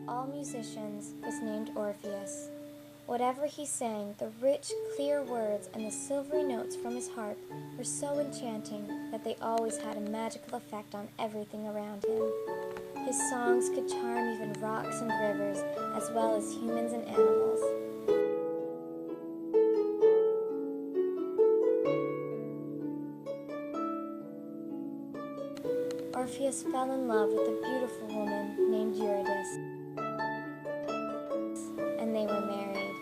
all musicians, was named Orpheus. Whatever he sang, the rich, clear words and the silvery notes from his harp were so enchanting that they always had a magical effect on everything around him. His songs could charm even rocks and rivers, as well as humans and animals. Orpheus fell in love with a beautiful woman named Eurydice, and they were married.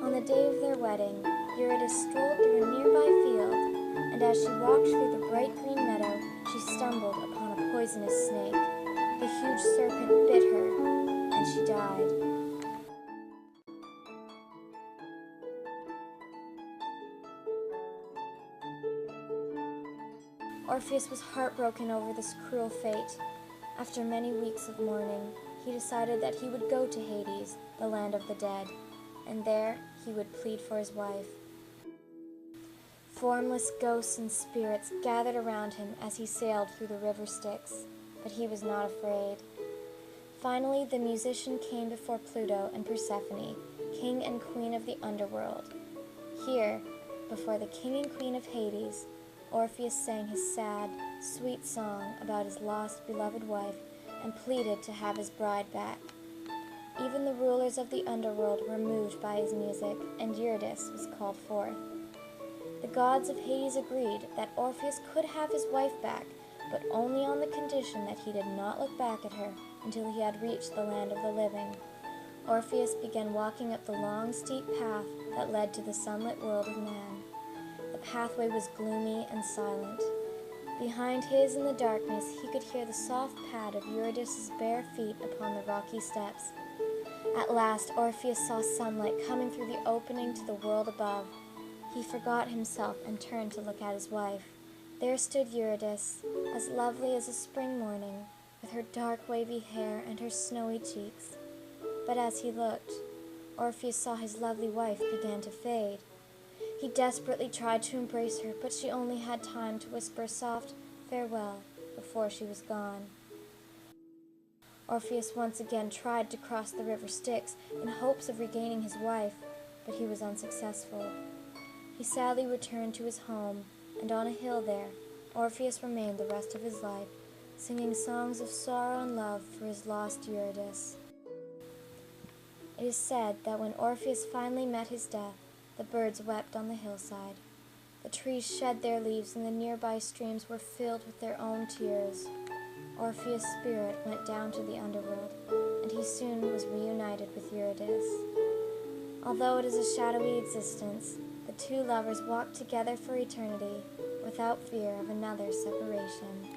On the day of their wedding, Eurydice strolled through a nearby field, and as she walked through the bright green meadow, she stumbled upon a poisonous snake. The huge serpent bit her, and she died. Orpheus was heartbroken over this cruel fate. After many weeks of mourning, he decided that he would go to Hades, the land of the dead, and there he would plead for his wife. Formless ghosts and spirits gathered around him as he sailed through the river Styx, but he was not afraid. Finally, the musician came before Pluto and Persephone, king and queen of the underworld. Here, before the king and queen of Hades, Orpheus sang his sad, sweet song about his lost, beloved wife and pleaded to have his bride back. Even the rulers of the underworld were moved by his music, and Eurydice was called forth. The gods of Hades agreed that Orpheus could have his wife back, but only on the condition that he did not look back at her until he had reached the land of the living. Orpheus began walking up the long, steep path that led to the sunlit world of man. The pathway was gloomy and silent. Behind his in the darkness, he could hear the soft pad of Eurydice's bare feet upon the rocky steps. At last, Orpheus saw sunlight coming through the opening to the world above. He forgot himself and turned to look at his wife. There stood Eurydice, as lovely as a spring morning, with her dark wavy hair and her snowy cheeks. But as he looked, Orpheus saw his lovely wife began to fade. He desperately tried to embrace her, but she only had time to whisper a soft farewell before she was gone. Orpheus once again tried to cross the river Styx in hopes of regaining his wife, but he was unsuccessful. He sadly returned to his home, and on a hill there, Orpheus remained the rest of his life, singing songs of sorrow and love for his lost Eurydice. It is said that when Orpheus finally met his death, the birds wept on the hillside. The trees shed their leaves, and the nearby streams were filled with their own tears. Orpheus' spirit went down to the underworld, and he soon was reunited with Eurydice. Although it is a shadowy existence, the two lovers walked together for eternity, without fear of another separation.